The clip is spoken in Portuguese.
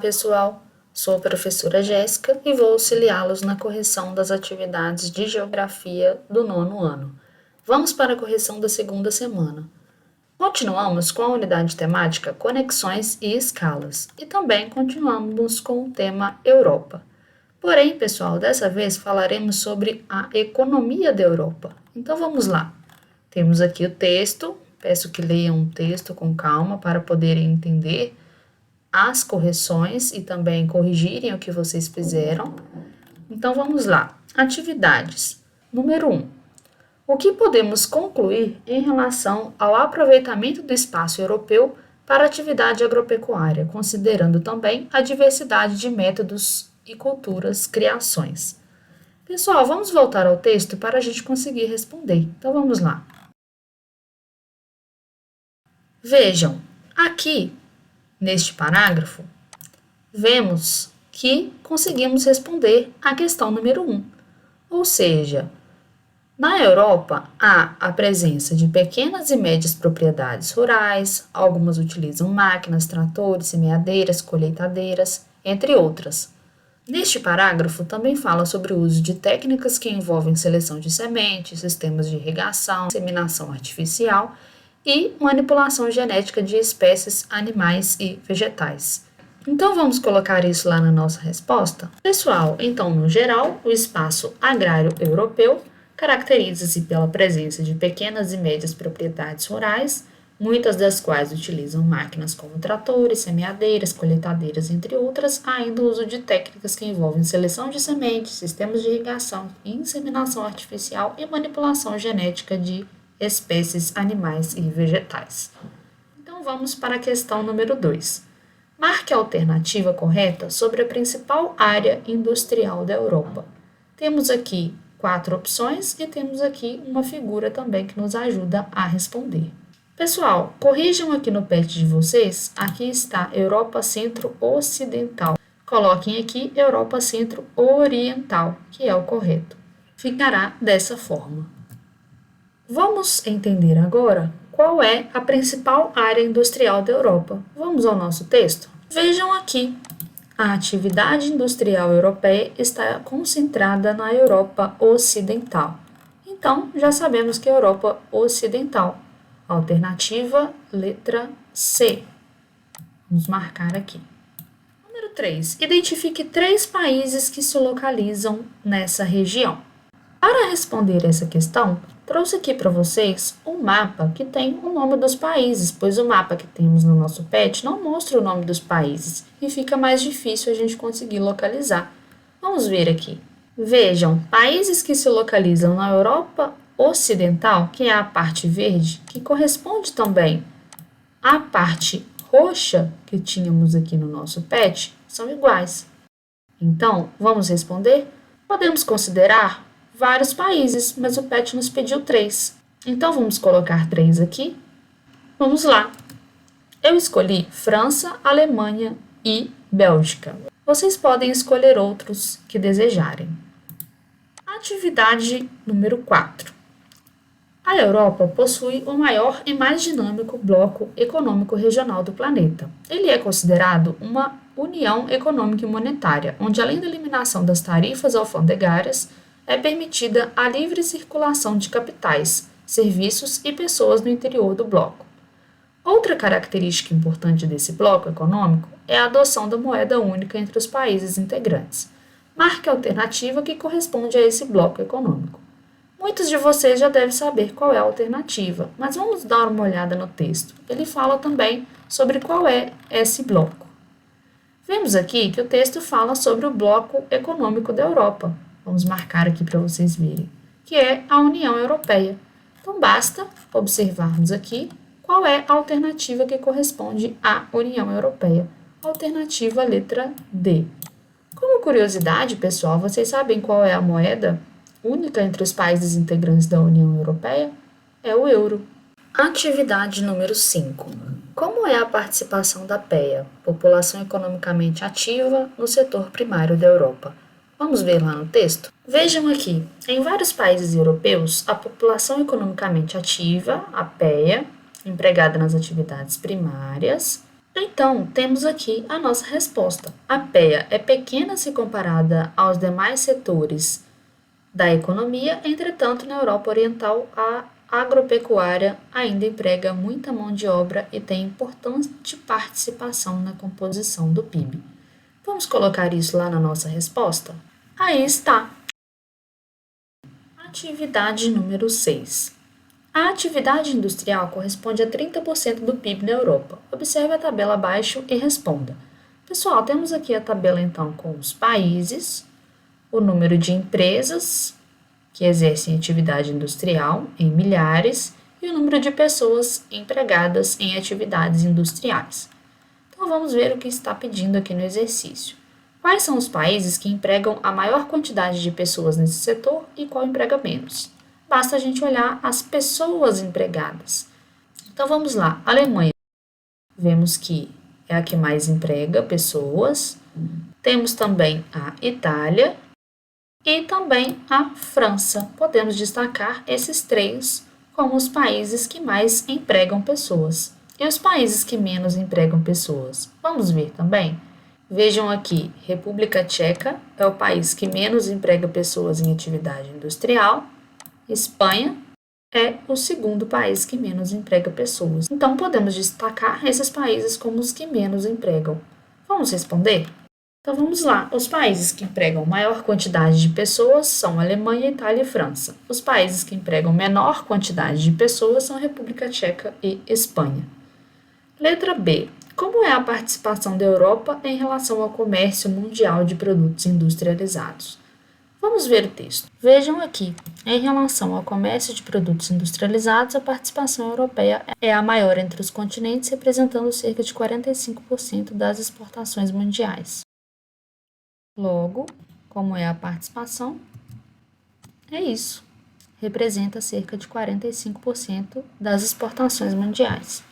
pessoal! Sou a professora Jéssica e vou auxiliá-los na correção das atividades de Geografia do 9º ano. Vamos para a correção da segunda semana. Continuamos com a unidade temática Conexões e Escalas e também continuamos com o tema Europa. Porém, pessoal, dessa vez falaremos sobre a economia da Europa. Então vamos lá. Temos aqui o texto, peço que leiam o texto com calma para poderem entender as correções e também corrigirem o que vocês fizeram. Então vamos lá. Atividades. Número 1. O que podemos concluir em relação ao aproveitamento do espaço europeu para atividade agropecuária, considerando também a diversidade de métodos e culturas, criações? Pessoal, vamos voltar ao texto para a gente conseguir responder. Então vamos lá. Vejam, aqui neste parágrafo, vemos que conseguimos responder a questão número 1. Ou seja, na Europa há a presença de pequenas e médias propriedades rurais, algumas utilizam máquinas, tratores, semeadeiras, colheitadeiras, entre outras. Neste parágrafo também fala sobre o uso de técnicas que envolvem seleção de sementes, sistemas de irrigação, inseminação artificial e manipulação genética de espécies animais e vegetais. Então vamos colocar isso lá na nossa resposta? Pessoal, então no geral, o espaço agrário europeu caracteriza-se pela presença de pequenas e médias propriedades rurais, muitas das quais utilizam máquinas como tratores, semeadeiras, colheitadeiras, entre outras, ainda o uso de técnicas que envolvem seleção de sementes, sistemas de irrigação, inseminação artificial e manipulação genética de espécies animais e vegetais. Então vamos para a questão número 2. Marque a alternativa correta sobre a principal área industrial da Europa. Temos aqui 4 opções e temos aqui uma figura também que nos ajuda a responder. Pessoal, corrijam aqui no pad de vocês, aqui está Europa Centro-Ocidental. Coloquem aqui Europa Centro-Oriental, que é o correto. Ficará dessa forma. Vamos entender agora qual é a principal área industrial da Europa. Vamos ao nosso texto? Vejam aqui. A atividade industrial europeia está concentrada na Europa Ocidental. Então, já sabemos que é a Europa Ocidental. Alternativa, letra C. Vamos marcar aqui. Número 3. Identifique 3 países que se localizam nessa região. Para responder essa questão, trouxe aqui para vocês um mapa que tem o nome dos países, pois o mapa que temos no nosso PET não mostra o nome dos países e fica mais difícil a gente conseguir localizar. Vamos ver aqui. Vejam, países que se localizam na Europa Ocidental, que é a parte verde, que corresponde também à parte roxa que tínhamos aqui no nosso PET, são iguais. Então, vamos responder? Podemos considerar vários países, mas o PET nos pediu 3. Então, vamos colocar 3 aqui. Vamos lá. Eu escolhi França, Alemanha e Bélgica. Vocês podem escolher outros que desejarem. Atividade número 4. A Europa possui o maior e mais dinâmico bloco econômico regional do planeta. Ele é considerado uma união econômica e monetária, onde, além da eliminação das tarifas alfandegárias, é permitida a livre circulação de capitais, serviços e pessoas no interior do bloco. Outra característica importante desse bloco econômico é a adoção da moeda única entre os países integrantes. Marque a alternativa que corresponde a esse bloco econômico. Muitos de vocês já devem saber qual é a alternativa, mas vamos dar uma olhada no texto. Ele fala também sobre qual é esse bloco. Vemos aqui que o texto fala sobre o bloco econômico da Europa. Vamos marcar aqui para vocês verem, que é a União Europeia. Então, basta observarmos aqui qual é a alternativa que corresponde à União Europeia. Alternativa letra D. Como curiosidade, pessoal, vocês sabem qual é a moeda única entre os países integrantes da União Europeia? É o euro. Atividade número 5. Como é a participação da PEA, população economicamente ativa, no setor primário da Europa? Vamos ver lá no texto? Vejam aqui, em vários países europeus, a população economicamente ativa, a PEA, empregada nas atividades primárias, Então, temos aqui a nossa resposta. A PEA é pequena se comparada aos demais setores da economia, entretanto, na Europa Oriental, a agropecuária ainda emprega muita mão de obra e tem importante participação na composição do PIB. Vamos colocar isso lá na nossa resposta? Aí está. Atividade número 6. A atividade industrial corresponde a 30% do PIB na Europa. Observe a tabela abaixo e responda. Pessoal, temos aqui a tabela então com os países, o número de empresas que exercem atividade industrial em milhares e o número de pessoas empregadas em atividades industriais. Então vamos ver o que está pedindo aqui no exercício. Quais são os países que empregam a maior quantidade de pessoas nesse setor e qual emprega menos? Basta a gente olhar as pessoas empregadas. Então vamos lá, Alemanha. Vemos que é a que mais emprega pessoas. Temos também a Itália e também a França. Podemos destacar esses três como os países que mais empregam pessoas. E os países que menos empregam pessoas? Vamos ver também? Vejam aqui, República Tcheca é o país que menos emprega pessoas em atividade industrial. Espanha é o segundo país que menos emprega pessoas. Então, podemos destacar esses países como os que menos empregam. Vamos responder? Então, vamos lá. Os países que empregam maior quantidade de pessoas são Alemanha, Itália e França. Os países que empregam menor quantidade de pessoas são República Tcheca e Espanha. Letra B. Como é a participação da Europa em relação ao comércio mundial de produtos industrializados? Vamos ver o texto. Vejam aqui. Em relação ao comércio de produtos industrializados, a participação europeia é a maior entre os continentes, representando cerca de 45% das exportações mundiais. Logo, como é a participação? É isso. Representa cerca de 45% das exportações mundiais.